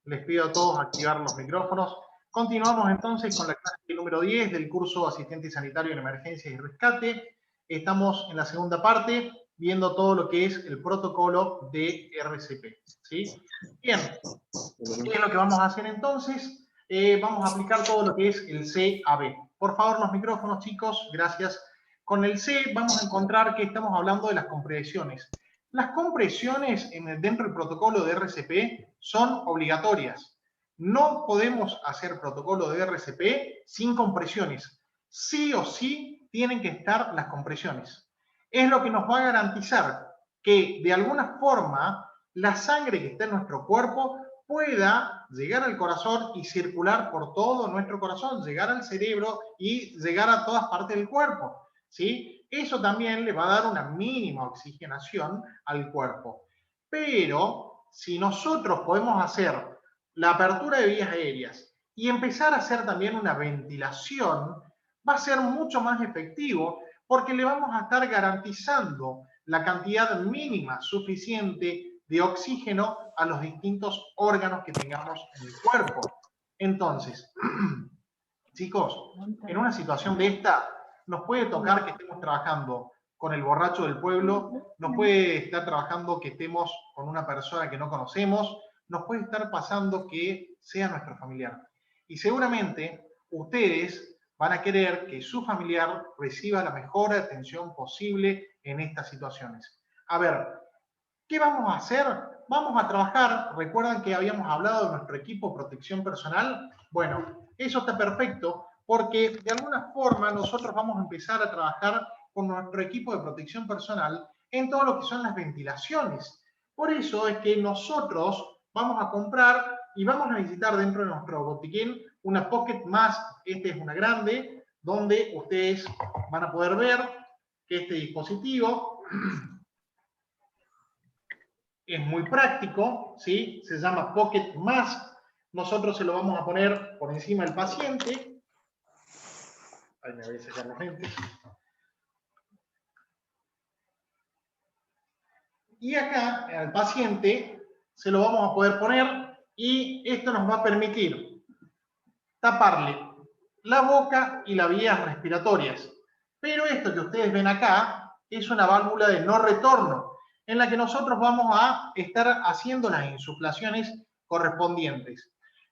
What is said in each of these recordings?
Les pido a todos activar los micrófonos. Continuamos entonces con la clase número 10 del curso Asistente Sanitario en Emergencias y Rescate. Estamos en la segunda parte, viendo todo lo que es el protocolo de RCP, ¿sí? Bien, ¿qué es lo que vamos a hacer entonces? Vamos a aplicar todo lo que es el CAB. Por favor, los micrófonos, chicos, gracias. Con el C vamos a encontrar que estamos hablando de las compresiones. Las compresiones dentro del protocolo de RCP son obligatorias. No podemos hacer protocolo de RCP sin compresiones. Sí o sí tienen que estar las compresiones. Es lo que nos va a garantizar que de alguna forma la sangre que está en nuestro cuerpo pueda llegar al corazón y circular por todo nuestro corazón, llegar al cerebro y llegar a todas partes del cuerpo, ¿sí? Eso también le va a dar una mínima oxigenación al cuerpo. Pero si nosotros podemos hacer la apertura de vías aéreas y empezar a hacer también una ventilación, va a ser mucho más efectivo porque le vamos a estar garantizando la cantidad mínima suficiente de oxígeno a los distintos órganos que tengamos en el cuerpo. Entonces, chicos, en una situación de esta, nos puede tocar que estemos trabajando con el borracho del pueblo, nos puede estar trabajando que estemos con una persona que no conocemos, nos puede estar pasando que sea nuestro familiar. Y seguramente ustedes van a querer que su familiar reciba la mejor atención posible en estas situaciones. A ver, ¿qué vamos a hacer? Vamos a trabajar, recuerdan que habíamos hablado de nuestro equipo de protección personal. Bueno, eso está perfecto porque de alguna forma nosotros vamos a empezar a trabajar con nuestro equipo de protección personal en todo lo que son las ventilaciones. Por eso es que nosotros vamos a comprar y vamos a necesitar dentro de nuestro botiquín una Pocket Mask, esta es una grande, donde ustedes van a poder ver que este dispositivo es muy práctico, ¿sí? Se llama Pocket Mask. Nosotros se lo vamos a poner por encima del paciente. Ahí me voy a sacar los lentes. Y acá al paciente se lo vamos a poder poner y esto nos va a permitir taparle la boca y las vías respiratorias. Pero esto que ustedes ven acá es una válvula de no retorno en la que nosotros vamos a estar haciendo las insuflaciones correspondientes.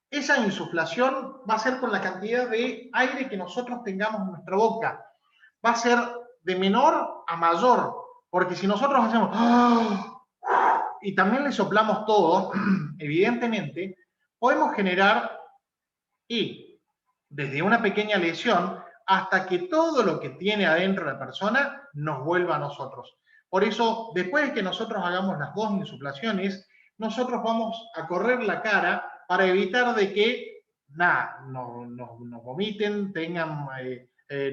Esa insuflación va a ser con la cantidad de aire que nosotros tengamos en nuestra boca. Va a ser de menor a mayor, porque si nosotros hacemos y también le soplamos todo, evidentemente, podemos generar y desde una pequeña lesión hasta que todo lo que tiene adentro la persona nos vuelva a nosotros. Por eso, después de que nosotros hagamos las dos insuflaciones, nosotros vamos a correr la cara para evitar de que nos vomiten,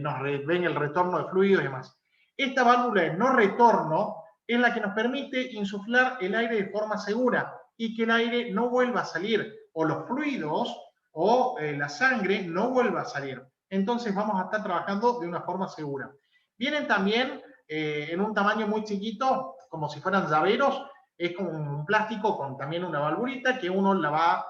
nos venga el retorno de fluidos y demás. Esta válvula de no retorno es la que nos permite insuflar el aire de forma segura y que el aire no vuelva a salir, o los fluidos o la sangre no vuelva a salir. Entonces vamos a estar trabajando de una forma segura. Vienen también en un tamaño muy chiquito, como si fueran llaveros, es como un plástico con también una valvulita que uno la va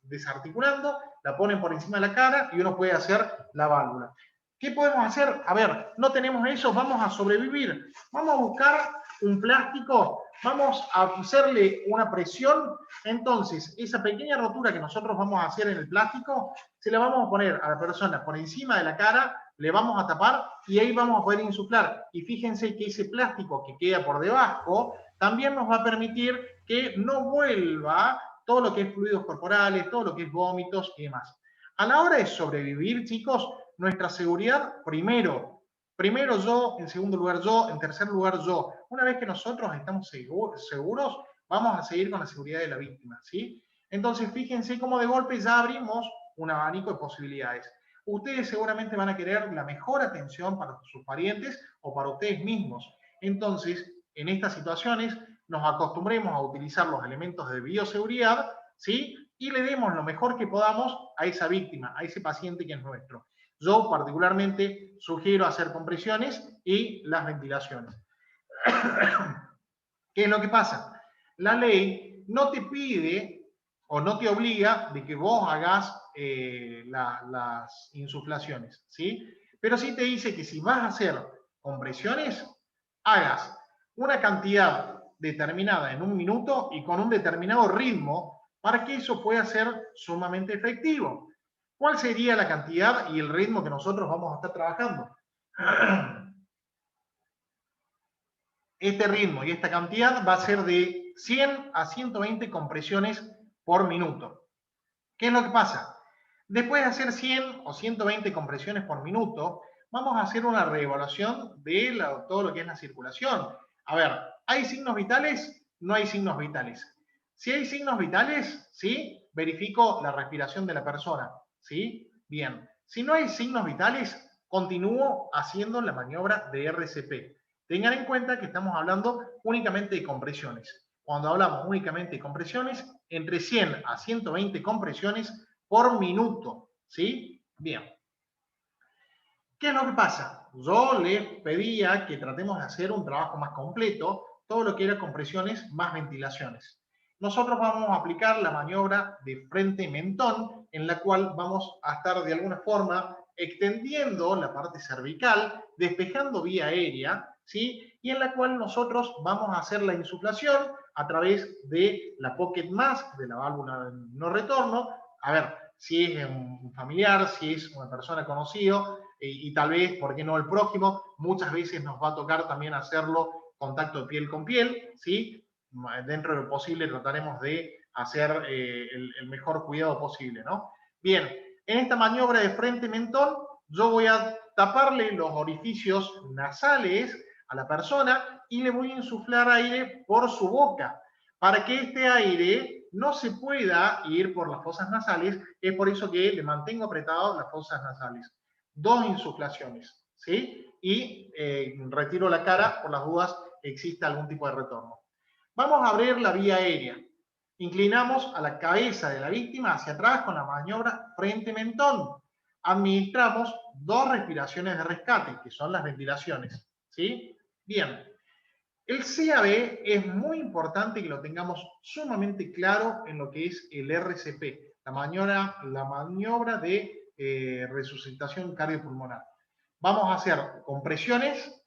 desarticulando, la ponen por encima de la cara y uno puede hacer la válvula. ¿Qué podemos hacer? A ver, no tenemos eso, vamos a sobrevivir. Vamos a buscar un plástico, vamos a hacerle una presión. Entonces, esa pequeña rotura que nosotros vamos a hacer en el plástico, se la vamos a poner a la persona por encima de la cara, le vamos a tapar y ahí vamos a poder insuflar. Y fíjense que ese plástico que queda por debajo también nos va a permitir que no vuelva todo lo que es fluidos corporales, todo lo que es vómitos y demás. A la hora de sobrevivir, chicos, nuestra seguridad primero yo, en segundo lugar yo, en tercer lugar yo. Una vez que nosotros estamos seguros, vamos a seguir con la seguridad de la víctima, ¿sí? Entonces, fíjense cómo de golpe ya abrimos un abanico de posibilidades. Ustedes seguramente van a querer la mejor atención para sus parientes o para ustedes mismos. Entonces, en estas situaciones, nos acostumbremos a utilizar los elementos de bioseguridad, ¿sí? Y le demos lo mejor que podamos a esa víctima, a ese paciente que es nuestro. Yo particularmente sugiero hacer compresiones y las ventilaciones. ¿Qué es lo que pasa? la ley no te pide o no te obliga de que vos hagas las insuflaciones, ¿sí? Pero sí te dice que si vas a hacer compresiones, hagas una cantidad determinada en un minuto y con un determinado ritmo para que eso pueda ser sumamente efectivo. ¿Cuál sería la cantidad y el ritmo que nosotros vamos a estar trabajando? Este ritmo y esta cantidad va a ser de 100 a 120 compresiones por minuto. ¿Qué es lo que pasa? Después de hacer 100 o 120 compresiones por minuto, vamos a hacer una reevaluación de todo lo que es la circulación. A ver, ¿hay signos vitales? No hay signos vitales. Si hay signos vitales, ¿sí? Verifico la respiración de la persona, ¿sí? Bien. Si no hay signos vitales, continúo haciendo la maniobra de RCP. Tengan en cuenta que estamos hablando únicamente de compresiones. Cuando hablamos únicamente de compresiones, entre 100 a 120 compresiones por minuto, ¿sí? Bien. ¿Qué es lo que pasa? Yo les pedía que tratemos de hacer un trabajo más completo, todo lo que era compresiones más ventilaciones. Nosotros vamos a aplicar la maniobra de frente-mentón, en la cual vamos a estar de alguna forma extendiendo la parte cervical, despejando vía aérea, ¿sí? Y en la cual nosotros vamos a hacer la insuflación a través de la pocket mask, de la válvula de no retorno. A ver, si es un familiar, si es una persona conocida, y tal vez, ¿por qué no el prójimo? Muchas veces nos va a tocar también hacerlo contacto de piel con piel, ¿sí? Dentro de lo posible trataremos de hacer el mejor cuidado posible, ¿no? Bien, en esta maniobra de frente-mentón, yo voy a taparle los orificios nasales a la persona y le voy a insuflar aire por su boca, para que este aire no se pueda ir por las fosas nasales. Es por eso que le mantengo apretado las fosas nasales. 2 insuflaciones, ¿sí? Y retiro la cara por las dudas que exista algún tipo de retorno. Vamos a abrir la vía aérea. Inclinamos a la cabeza de la víctima hacia atrás con la maniobra frente-mentón. Administramos 2 respiraciones de rescate, que son las ventilaciones, ¿sí? Bien. El CAB es muy importante que lo tengamos sumamente claro en lo que es el RCP, la maniobra de resucitación cardiopulmonar. Vamos a hacer compresiones,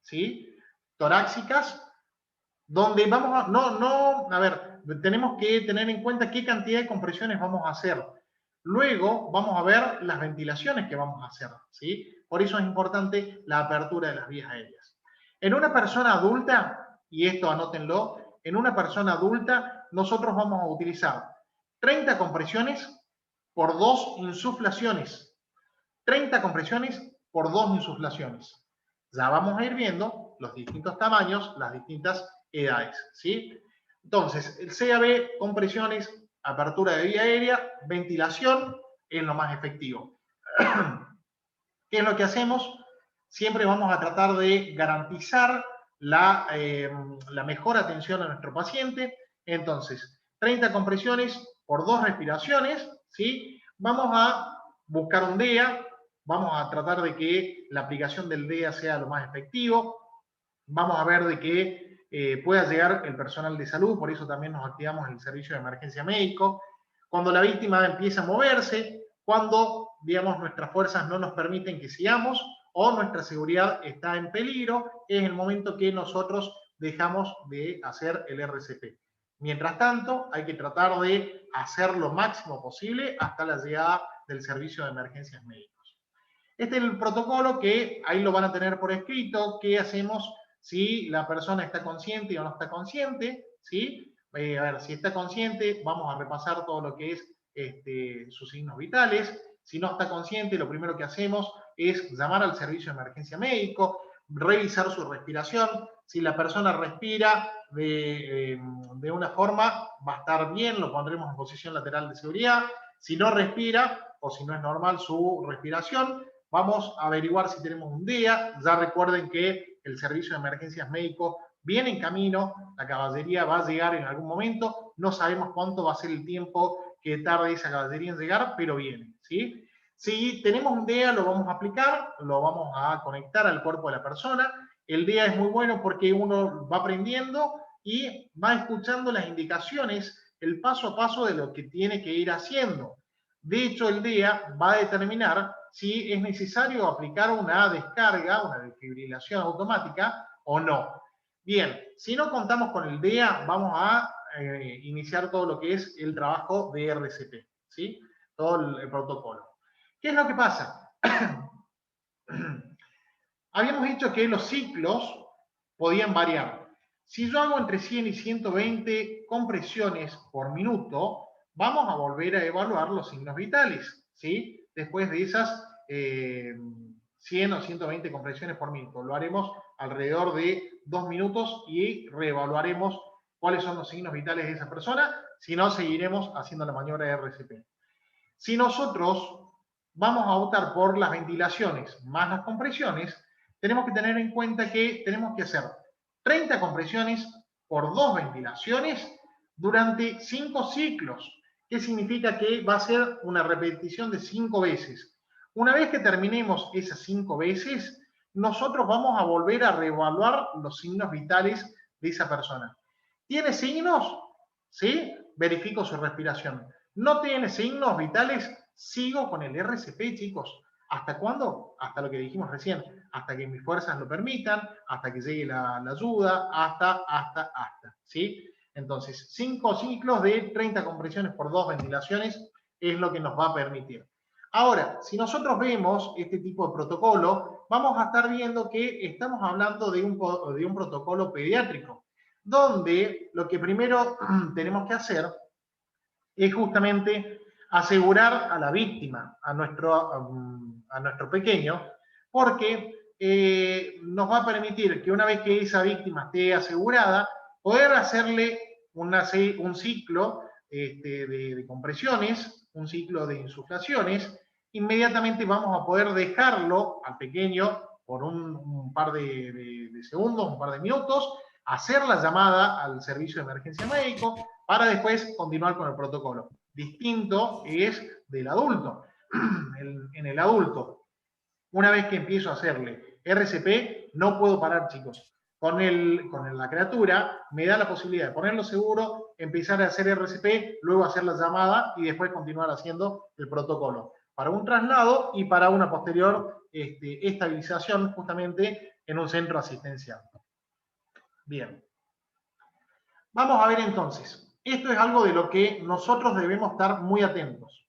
¿sí? Torácicas, donde vamos a ver, tenemos que tener en cuenta qué cantidad de compresiones vamos a hacer. Luego vamos a ver las ventilaciones que vamos a hacer, ¿sí? Por eso es importante la apertura de las vías aéreas. En una persona adulta, y esto anótenlo, en una persona adulta nosotros vamos a utilizar 30 compresiones por 2 insuflaciones. 30 compresiones por 2 insuflaciones. Ya vamos a ir viendo los distintos tamaños, las distintas edades, ¿sí? Entonces, el CAB, compresiones, apertura de vía aérea, ventilación, es lo más efectivo. ¿Qué es lo que hacemos? Siempre vamos a tratar de garantizar la mejor atención a nuestro paciente. Entonces, 30 compresiones por 2 respiraciones, ¿sí? Vamos a buscar un DEA, vamos a tratar de que la aplicación del DEA sea lo más efectivo, vamos a ver de que pueda llegar el personal de salud, por eso también nos activamos en el servicio de emergencia médico. Cuando la víctima empieza a moverse, cuando, digamos, nuestras fuerzas no nos permiten que sigamos o nuestra seguridad está en peligro, es el momento que nosotros dejamos de hacer el RCP. Mientras tanto, hay que tratar de hacer lo máximo posible hasta la llegada del servicio de emergencias médicos. Este es el protocolo que ahí lo van a tener por escrito. ¿Qué hacemos si la persona está consciente o no está consciente? ¿Sí? A ver, si está consciente, vamos a repasar todo lo que es sus signos vitales. Si no está consciente, lo primero que hacemos es llamar al servicio de emergencia médico, revisar su respiración. Si la persona respira de una forma, va a estar bien, lo pondremos en posición lateral de seguridad. Si no respira o si no es normal su respiración, vamos a averiguar si tenemos un DEA. Ya recuerden que el servicio de emergencias médicos viene en camino, la caballería va a llegar en algún momento, no sabemos cuánto va a ser el tiempo que tarde esa caballería en llegar, pero viene, ¿sí? Si tenemos un DEA, lo vamos a aplicar, lo vamos a conectar al cuerpo de la persona. El DEA es muy bueno porque uno va aprendiendo y va escuchando las indicaciones, el paso a paso de lo que tiene que ir haciendo. De hecho, el DEA va a determinar si es necesario aplicar una descarga, una desfibrilación automática o no. Bien, si no contamos con el DEA, vamos a iniciar todo lo que es el trabajo de RCP, ¿sí? Todo el protocolo. ¿Qué es lo que pasa? Habíamos dicho que los ciclos podían variar. Si yo hago entre 100 y 120 compresiones por minuto, vamos a volver a evaluar los signos vitales, ¿sí? Después de esas 100 o 120 compresiones por minuto. Lo haremos alrededor de 2 minutos y reevaluaremos cuáles son los signos vitales de esa persona. Si no, seguiremos haciendo la maniobra de RCP. Si nosotros vamos a optar por las ventilaciones más las compresiones, tenemos que tener en cuenta que tenemos que hacer 30 compresiones por 2 ventilaciones durante 5 ciclos. ¿Qué significa? Que va a ser una repetición de 5 veces. Una vez que terminemos esas 5 veces, nosotros vamos a volver a reevaluar los signos vitales de esa persona. ¿Tiene signos? ¿Sí? Verifico su respiración. ¿No tiene signos vitales? Sigo con el RCP, chicos. ¿Hasta cuándo? Hasta lo que dijimos recién. Hasta que mis fuerzas lo permitan, hasta que llegue la ayuda, hasta. ¿Sí? Entonces, 5 ciclos de 30 compresiones por 2 ventilaciones es lo que nos va a permitir. Ahora, si nosotros vemos este tipo de protocolo, vamos a estar viendo que estamos hablando de un protocolo pediátrico, donde lo que primero tenemos que hacer es justamente asegurar a la víctima, a nuestro pequeño, porque nos va a permitir que una vez que esa víctima esté asegurada, poder hacerle un ciclo de compresiones, un ciclo de insuflaciones. Inmediatamente vamos a poder dejarlo al pequeño por un par de segundos, un par de minutos, hacer la llamada al servicio de emergencia médico, para después continuar con el protocolo. Distinto es del adulto. En el adulto, una vez que empiezo a hacerle RCP, no puedo parar, chicos. Con la criatura me da la posibilidad de ponerlo seguro, empezar a hacer RCP, luego hacer la llamada y después continuar haciendo el protocolo. Para un traslado y para una posterior estabilización justamente en un centro asistencial. Bien. Vamos a ver entonces. Esto es algo de lo que nosotros debemos estar muy atentos.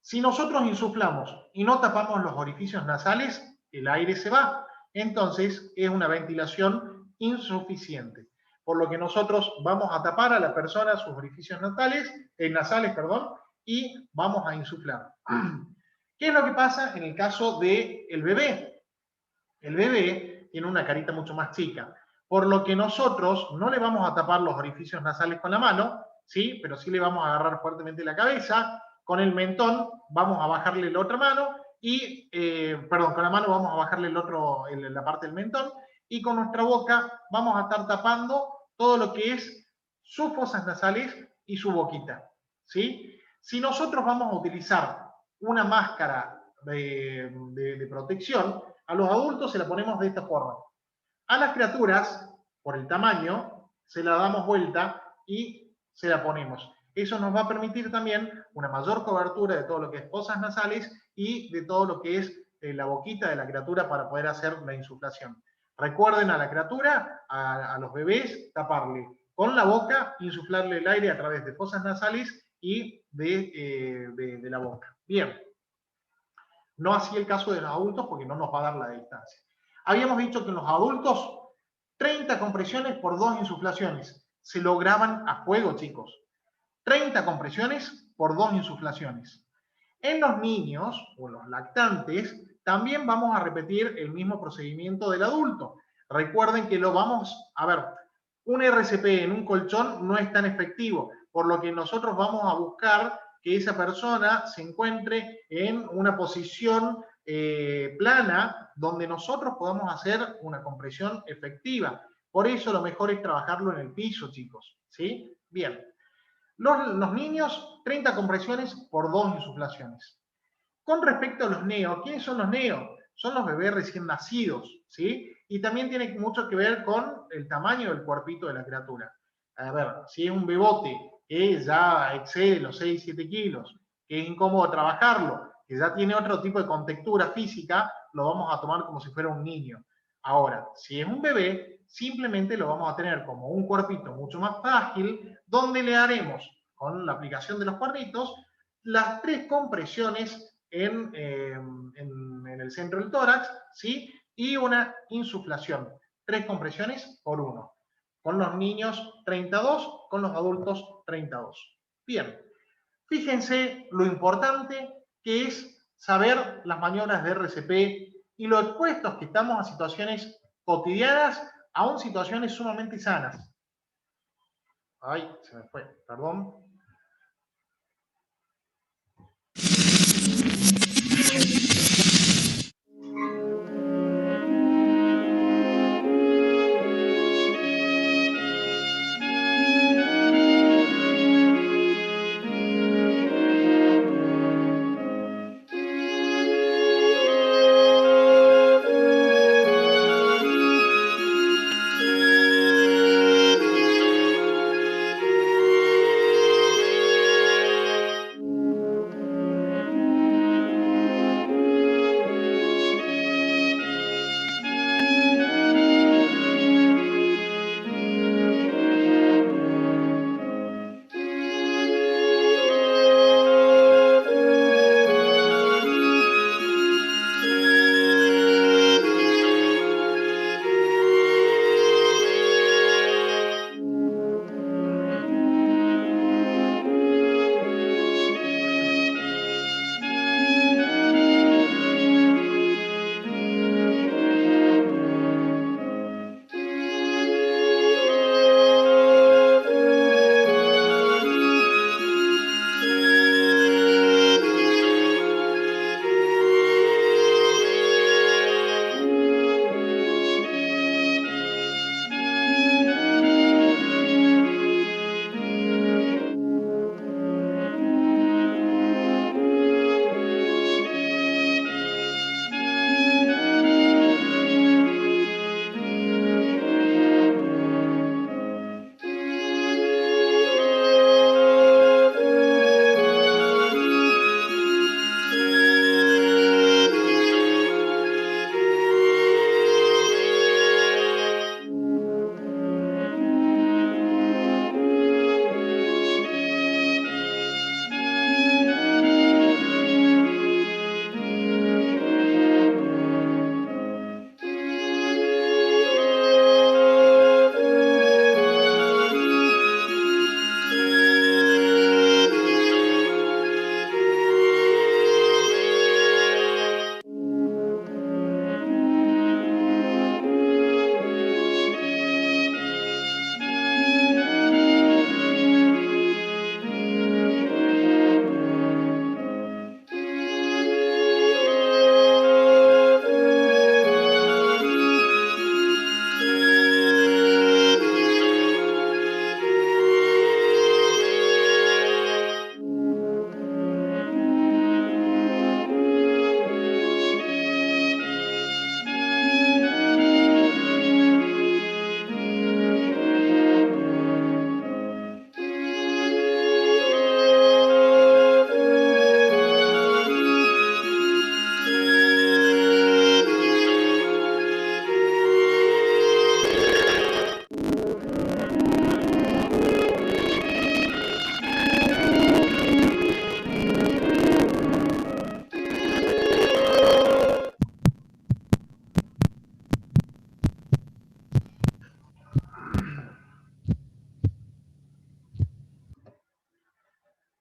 Si nosotros insuflamos y no tapamos los orificios nasales, el aire se va. Entonces es una ventilación insuficiente. Por lo que nosotros vamos a tapar a la persona sus orificios nasales, y vamos a insuflar. ¿Qué es lo que pasa en el caso del bebé? El bebé tiene una carita mucho más chica, por lo que nosotros no le vamos a tapar los orificios nasales con la mano, ¿sí? Pero sí le vamos a agarrar fuertemente la cabeza, con el mentón vamos a bajarle la otra mano, con la mano vamos a bajarle la parte del mentón, y con nuestra boca vamos a estar tapando todo lo que es sus fosas nasales y su boquita, ¿sí? Si nosotros vamos a utilizar una máscara de protección, a los adultos se la ponemos de esta forma. A las criaturas, por el tamaño, se la damos vuelta y se la ponemos. Eso nos va a permitir también una mayor cobertura de todo lo que es fosas nasales y de todo lo que es la boquita de la criatura para poder hacer la insuflación. Recuerden a la criatura, a los bebés, taparle con la boca, insuflarle el aire a través de fosas nasales y de la boca. Bien. No así el caso de los adultos porque no nos va a dar la distancia. Habíamos dicho que en los adultos 30 compresiones por 2 insuflaciones. Se lograban a fuego, chicos. 30 compresiones por 2 insuflaciones. En los niños o los lactantes también vamos a repetir el mismo procedimiento del adulto. Recuerden que un RCP en un colchón no es tan efectivo, por lo que nosotros vamos a buscar que esa persona se encuentre en una posición plana donde nosotros podamos hacer una compresión efectiva. Por eso lo mejor es trabajarlo en el piso, chicos. ¿Sí? Bien. Los niños, 30 compresiones por 2 insuflaciones. Con respecto a los neos, ¿quiénes son los neos? Son los bebés recién nacidos, ¿sí? Y también tiene mucho que ver con el tamaño del cuerpito de la criatura. A ver, si es un bebote que ya excede los 6-7 kilos, que es incómodo trabajarlo, que ya tiene otro tipo de contextura física, lo vamos a tomar como si fuera un niño. Ahora, si es un bebé, simplemente lo vamos a tener como un cuerpito mucho más frágil, donde le haremos, con la aplicación de los cuernitos, las 3 compresiones en el centro del tórax, ¿sí? Y una insuflación, 3 compresiones por 1. Con los niños 32, con los adultos 32. Bien, fíjense lo importante que es saber las maniobras de RCP y lo expuestos que estamos a situaciones cotidianas, aún situaciones sumamente sanas. Ay, se me fue, perdón.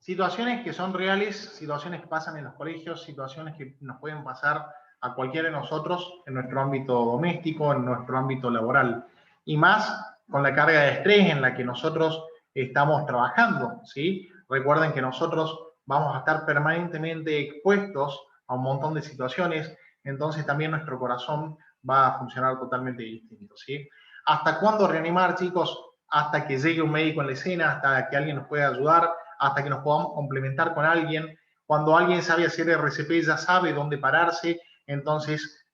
Situaciones que son reales, situaciones que pasan en los colegios, situaciones que nos pueden pasar a cualquiera de nosotros en nuestro ámbito doméstico, en nuestro ámbito laboral. Y más con la carga de estrés en la que nosotros estamos trabajando, ¿sí? Recuerden que nosotros vamos a estar permanentemente expuestos a un montón de situaciones, entonces también nuestro corazón va a funcionar totalmente distinto, ¿sí? ¿Hasta cuándo reanimar, chicos? Hasta que llegue un médico en la escena, hasta que alguien nos pueda ayudar, hasta que nos podamos complementar con alguien. Cuando alguien sabe hacer RCP ya sabe dónde pararse, entonces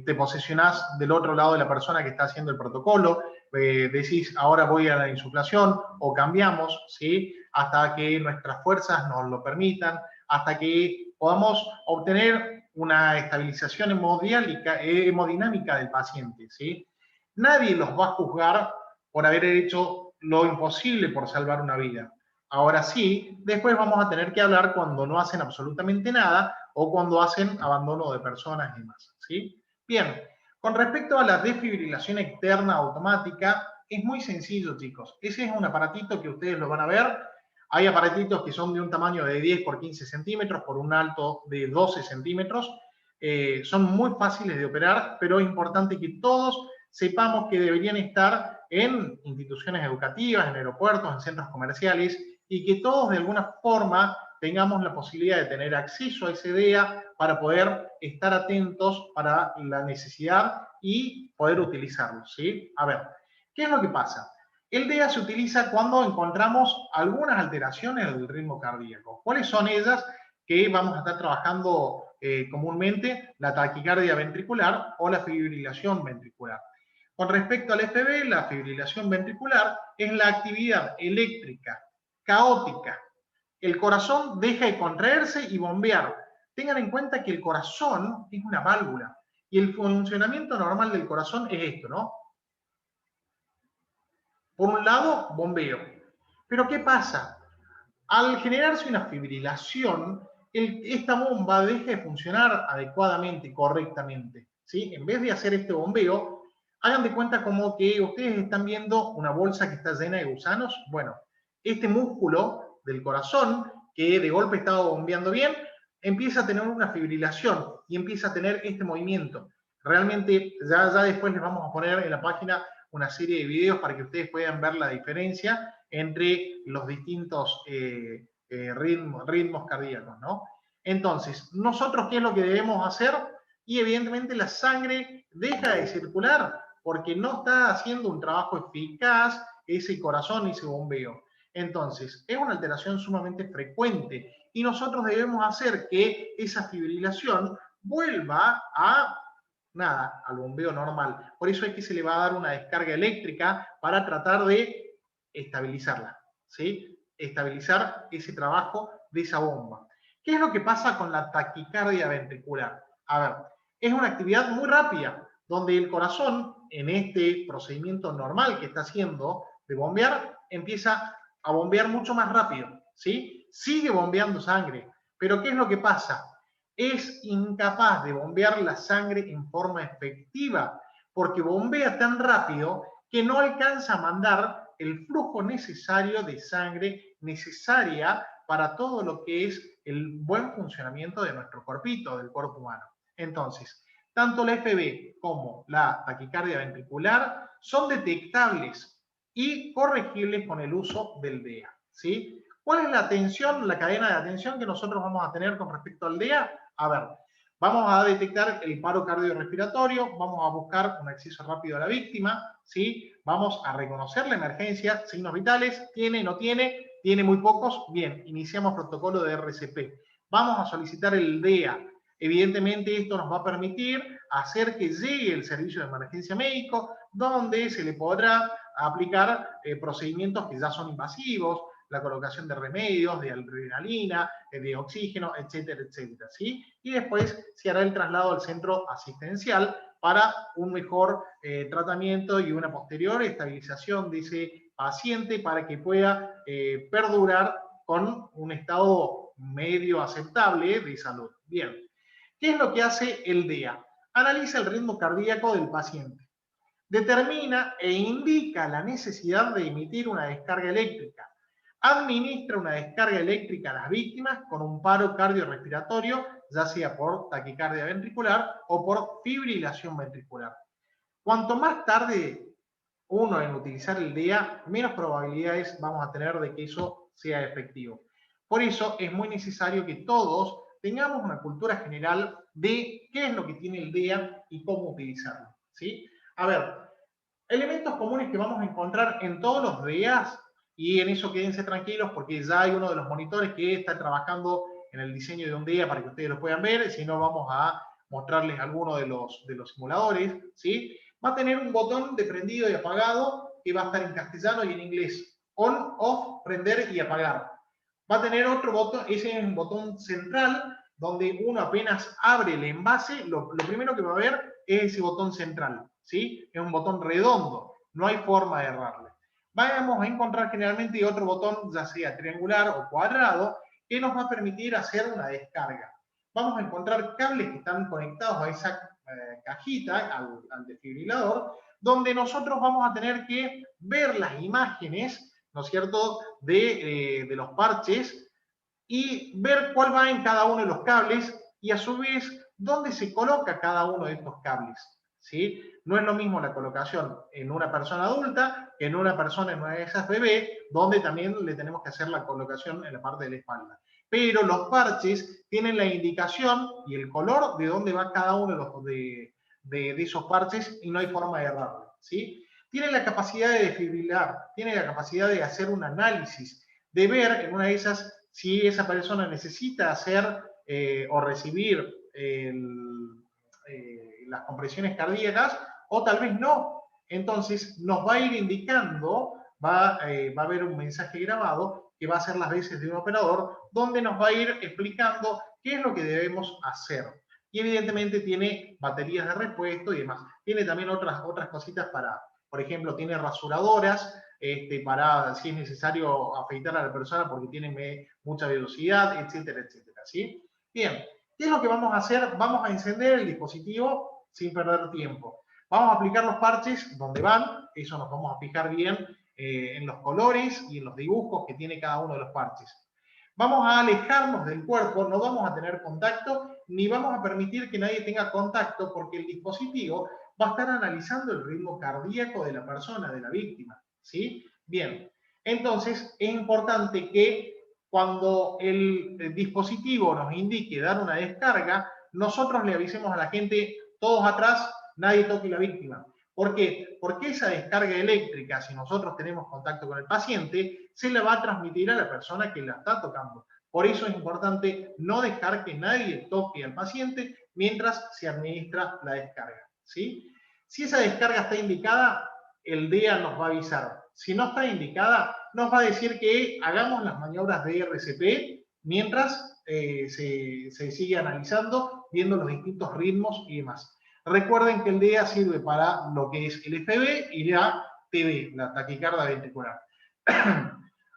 te posicionás del otro lado de la persona que está haciendo el protocolo, decís ahora voy a la insuflación o cambiamos, ¿sí? Hasta que nuestras fuerzas nos lo permitan, hasta que podamos obtener una estabilización hemodinámica del paciente, ¿sí? Nadie los va a juzgar por haber hecho lo imposible por salvar una vida. Ahora sí, después vamos a tener que hablar cuando no hacen absolutamente nada o cuando hacen abandono de personas y demás, ¿sí? Bien, con respecto a la desfibrilación externa automática, es muy sencillo, chicos. Ese es un aparatito que ustedes lo van a ver. Hay aparatitos que son de un tamaño de 10 por 15 centímetros, por un alto de 12 centímetros. Son muy fáciles de operar, pero es importante que todos sepamos que deberían estar en instituciones educativas, en aeropuertos, en centros comerciales, y que todos de alguna forma tengamos la posibilidad de tener acceso a ese DEA para poder estar atentos para la necesidad y poder utilizarlo, ¿sí? A ver, ¿qué es lo que pasa? El DEA se utiliza cuando encontramos algunas alteraciones del ritmo cardíaco. ¿Cuáles son ellas? Que vamos a estar trabajando comúnmente, la taquicardia ventricular o la fibrilación ventricular. Con respecto al FB, la fibrilación ventricular es la actividad eléctrica caótica. El corazón deja de contraerse y bombear. Tengan en cuenta que el corazón es una válvula y el funcionamiento normal del corazón es esto, ¿no? Por un lado, bombeo. Pero ¿qué pasa? Al generarse una fibrilación, esta bomba deja de funcionar adecuadamente, correctamente, ¿sí? En vez de hacer este bombeo, hagan de cuenta como que ustedes están viendo una bolsa que está llena de gusanos. Bueno, este músculo del corazón, que de golpe estaba bombeando bien, empieza a tener una fibrilación y empieza a tener este movimiento. Realmente, ya después les vamos a poner en la página una serie de videos para que ustedes puedan ver la diferencia entre los distintos ritmos cardíacos, ¿no? Entonces, nosotros, ¿qué es lo que debemos hacer? Y evidentemente la sangre deja de circular porque no está haciendo un trabajo eficaz ese corazón y ese bombeo. Entonces, es una alteración sumamente frecuente y nosotros debemos hacer que esa fibrilación vuelva a nada, al bombeo normal. Por eso es que se le va a dar una descarga eléctrica para tratar de estabilizarla, ¿sí? Estabilizar ese trabajo de esa bomba. ¿Qué es lo que pasa con la taquicardia ventricular? A ver, es una actividad muy rápida, donde el corazón, en este procedimiento normal que está haciendo de bombear, empieza a bombear mucho más rápido, ¿sí? Sigue bombeando sangre, pero ¿qué es lo que pasa? Es incapaz de bombear la sangre en forma efectiva, porque bombea tan rápido que no alcanza a mandar el flujo necesario de sangre necesaria para todo lo que es el buen funcionamiento de nuestro cuerpito, del cuerpo humano. Entonces, tanto la FB como la taquicardia ventricular son detectables y corregibles con el uso del DEA, ¿sí? ¿Cuál es la atención, la cadena de atención que nosotros vamos a tener con respecto al DEA? A ver, vamos a detectar el paro cardiorrespiratorio, vamos a buscar un acceso rápido a la víctima, ¿sí? Vamos a reconocer la emergencia, signos vitales, tiene, no tiene, tiene muy pocos, bien, iniciamos protocolo de RCP. Vamos a solicitar el DEA. Evidentemente esto nos va a permitir hacer que llegue el servicio de emergencia médico, donde se le podrá aplicar procedimientos que ya son invasivos, la colocación de remedios, de adrenalina, de oxígeno, etcétera, etcétera, ¿sí? Y después se hará el traslado al centro asistencial para un mejor tratamiento y una posterior estabilización de ese paciente para que pueda perdurar con un estado medio aceptable de salud. Bien, ¿qué es lo que hace el DEA? Analiza el ritmo cardíaco del paciente, determina e indica la necesidad de emitir una descarga eléctrica, administra una descarga eléctrica a las víctimas con un paro cardiorrespiratorio, ya sea por taquicardia ventricular o por fibrilación ventricular. Cuanto más tarde uno en utilizar el DEA, menos probabilidades vamos a tener de que eso sea efectivo. Por eso es muy necesario que todos tengamos una cultura general de qué es lo que tiene el DEA y cómo utilizarlo, ¿sí? A ver, elementos comunes que vamos a encontrar en todos los DEAs, y en eso quédense tranquilos porque ya hay uno de los monitores que está trabajando en el diseño de un DEA para que ustedes lo puedan ver, si no vamos a mostrarles alguno de los simuladores, ¿sí? Va a tener un botón de prendido y apagado que va a estar en castellano y en inglés. On, off, prender y apagar. Va a tener otro botón, ese es un botón central, donde uno apenas abre el envase, lo primero que va a ver es ese botón central, ¿sí? Es un botón redondo, no hay forma de errarle. Vamos a encontrar generalmente otro botón, ya sea triangular o cuadrado, que nos va a permitir hacer una descarga. Vamos a encontrar cables que están conectados a esa cajita, al desfibrilador, donde nosotros vamos a tener que ver las imágenes, ¿no es cierto?, de los parches y ver cuál va en cada uno de los cables y a su vez dónde se coloca cada uno de estos cables, ¿sí? No es lo mismo la colocación en una persona adulta que en una persona en una de esas bebés, donde también le tenemos que hacer la colocación en la parte de la espalda. Pero los parches tienen la indicación y el color de dónde va cada uno de esos parches y no hay forma de errarlo, ¿sí? Tiene la capacidad de desfibrilar, tiene la capacidad de hacer un análisis, de ver en una de esas si esa persona necesita hacer o recibir las compresiones cardíacas o tal vez no. Entonces nos va a ir indicando, va a haber un mensaje grabado que va a ser las veces de un operador donde nos va a ir explicando qué es lo que debemos hacer. Y evidentemente tiene baterías de repuesto y demás. Tiene también otras cositas para, por ejemplo, tiene rasuradoras, para si es necesario afeitar a la persona porque tiene mucha velocidad, etcétera, etcétera, ¿sí? Bien, ¿qué es lo que vamos a hacer? Vamos a encender el dispositivo sin perder tiempo. Vamos a aplicar los parches donde van, eso nos vamos a fijar bien en los colores y en los dibujos que tiene cada uno de los parches. Vamos a alejarnos del cuerpo, no vamos a tener contacto, ni vamos a permitir que nadie tenga contacto porque el dispositivo va a estar analizando el ritmo cardíaco de la persona, de la víctima, ¿sí? Bien, entonces es importante que cuando el dispositivo nos indique dar una descarga, nosotros le avisemos a la gente, todos atrás, nadie toque la víctima. ¿Por qué? Porque esa descarga eléctrica, si nosotros tenemos contacto con el paciente, se la va a transmitir a la persona que la está tocando. Por eso es importante no dejar que nadie toque al paciente mientras se administra la descarga, ¿sí? Si esa descarga está indicada, el DEA nos va a avisar. Si no está indicada, nos va a decir que hagamos las maniobras de RCP mientras se sigue analizando, viendo los distintos ritmos y demás. Recuerden que el DEA sirve para lo que es el FB y la TB, la taquicardia ventricular.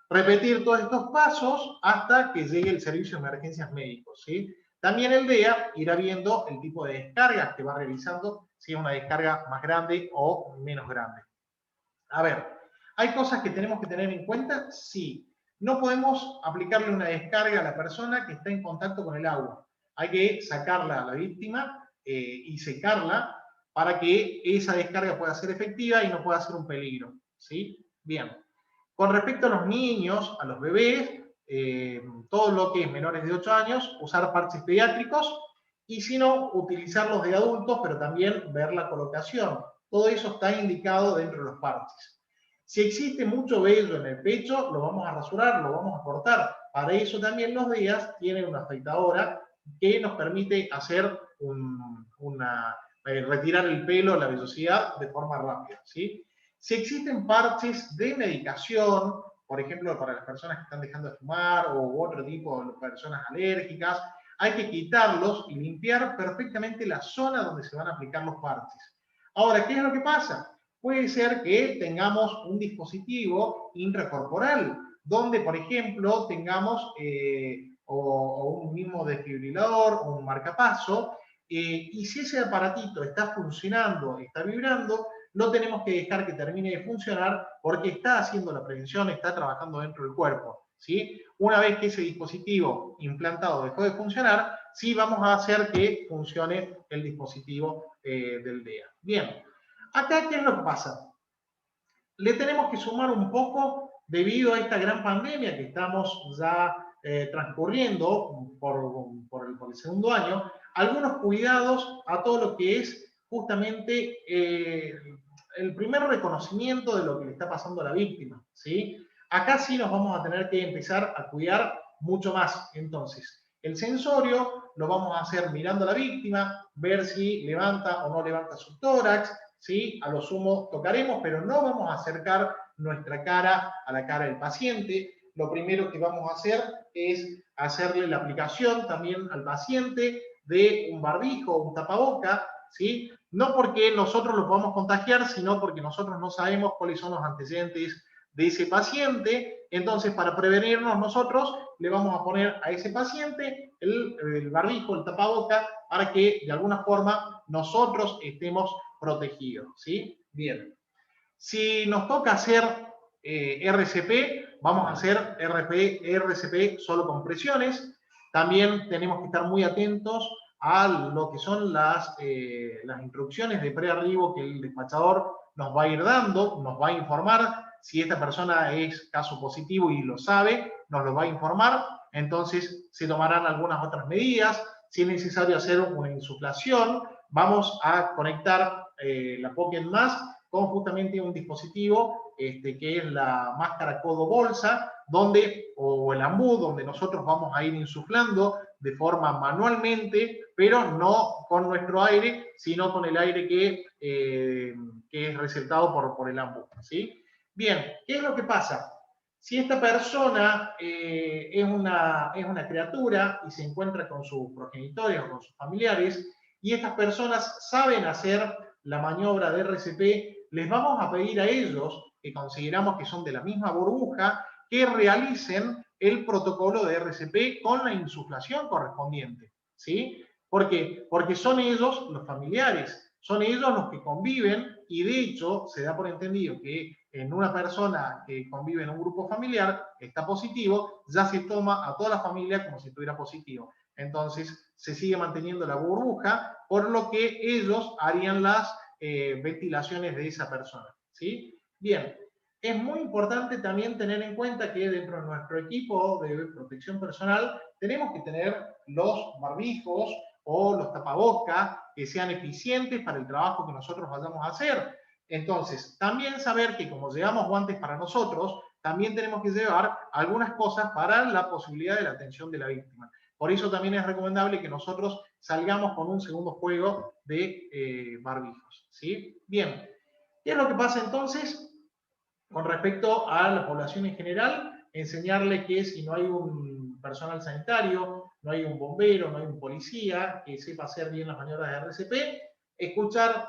Repetir todos estos pasos hasta que llegue el servicio de emergencias médicos, ¿sí? También el DEA irá viendo el tipo de descargas que va realizando, si es una descarga más grande o menos grande. A ver, ¿hay cosas que tenemos que tener en cuenta? Sí. No podemos aplicarle una descarga a la persona que está en contacto con el agua. Hay que sacarla a la víctima y secarla para que esa descarga pueda ser efectiva y no pueda ser un peligro, ¿sí? Bien. Con respecto a los niños, a los bebés, todo lo que es menores de 8 años, usar parches pediátricos y si no, utilizar los de adultos, pero también ver la colocación. Todo eso está indicado dentro de los parches. Si existe mucho vello en el pecho, lo vamos a rasurar, lo vamos a cortar. Para eso también los DEAs tienen una afeitadora que nos permite hacer retirar el pelo, la vellosidad, de forma rápida, ¿sí? Si existen parches de medicación, por ejemplo, para las personas que están dejando de fumar o otro tipo de personas alérgicas, hay que quitarlos y limpiar perfectamente la zona donde se van a aplicar los parches. Ahora, ¿qué es lo que pasa? Puede ser que tengamos un dispositivo intracorporal, donde, por ejemplo, tengamos o un mismo desfibrilador o un marcapaso, y si ese aparatito está funcionando, está vibrando, no tenemos que dejar que termine de funcionar porque está haciendo la prevención, está trabajando dentro del cuerpo, ¿sí? Una vez que ese dispositivo implantado dejó de funcionar, sí vamos a hacer que funcione el dispositivo del DEA. Bien, acá, ¿qué es lo que pasa? Le tenemos que sumar un poco, debido a esta gran pandemia que estamos ya transcurriendo por el segundo año, algunos cuidados a todo lo que es justamente el primer reconocimiento de lo que le está pasando a la víctima, ¿sí? Acá sí nos vamos a tener que empezar a cuidar mucho más. Entonces, El sensorio lo vamos a hacer mirando a la víctima, ver si levanta o no levanta su tórax, ¿sí? A lo sumo tocaremos, pero no vamos a acercar nuestra cara a la cara del paciente. Lo primero que vamos a hacer es hacerle la aplicación también al paciente de un barbijo o un tapaboca, ¿sí? No porque nosotros lo podamos contagiar, sino porque nosotros no sabemos cuáles son los antecedentes de ese paciente. Entonces, para prevenirnos nosotros, le vamos a poner a ese paciente el barbijo, el tapaboca, para que de alguna forma nosotros estemos protegidos, ¿sí? Bien. Si nos toca hacer RCP, vamos a hacer RCP solo con presiones. También tenemos que estar muy atentos a lo que son las instrucciones de prearribo que el despachador nos va a ir dando, nos va a informar. Si esta persona es caso positivo y lo sabe, nos lo va a informar. Entonces se tomarán algunas otras medidas. Si es necesario hacer una insuflación, vamos a conectar la Pocket Mask con justamente un dispositivo que es la máscara codo-bolsa, o el ambú, donde nosotros vamos a ir insuflando de forma manualmente, pero no con nuestro aire, sino con el aire que es receptado por el ambú, ¿sí? Bien, ¿qué es lo que pasa? Si esta persona es una criatura y se encuentra con sus progenitores o con sus familiares, y estas personas saben hacer la maniobra de RCP, les vamos a pedir a ellos, que consideramos que son de la misma burbuja, que realicen el protocolo de RCP con la insuflación correspondiente, ¿sí? ¿Por qué? Porque son ellos los familiares, son ellos los que conviven, y de hecho se da por entendido que en una persona que convive en un grupo familiar, está positivo, ya se toma a toda la familia como si estuviera positivo. Entonces se sigue manteniendo la burbuja, por lo que ellos harían las ventilaciones de esa persona, ¿sí? Bien, es muy importante también tener en cuenta que dentro de nuestro equipo de protección personal tenemos que tener los barbijos o los tapabocas que sean eficientes para el trabajo que nosotros vayamos a hacer. Entonces, también saber que como llevamos guantes para nosotros, también tenemos que llevar algunas cosas para la posibilidad de la atención de la víctima. Por eso también es recomendable que nosotros salgamos con un segundo juego de barbijos, ¿sí? Bien, ¿qué es lo que pasa entonces con respecto a la población en general? Enseñarle que si no hay un personal sanitario, no hay un bombero, no hay un policía que sepa hacer bien las maniobras de RCP, escuchar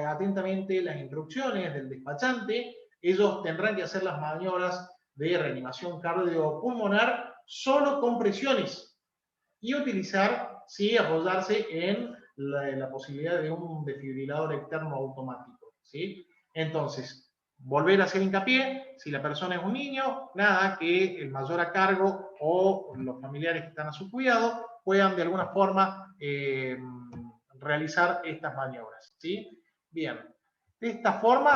atentamente las instrucciones del despachante. Ellos tendrán que hacer las maniobras de reanimación cardiopulmonar solo con presiones y utilizar, sí, apoyarse en la posibilidad de un desfibrilador externo automático, ¿sí? Entonces, volver a hacer hincapié, si la persona es un niño, nada, que el mayor a cargo o los familiares que están a su cuidado puedan de alguna forma realizar estas maniobras, ¿sí? Bien, de esta forma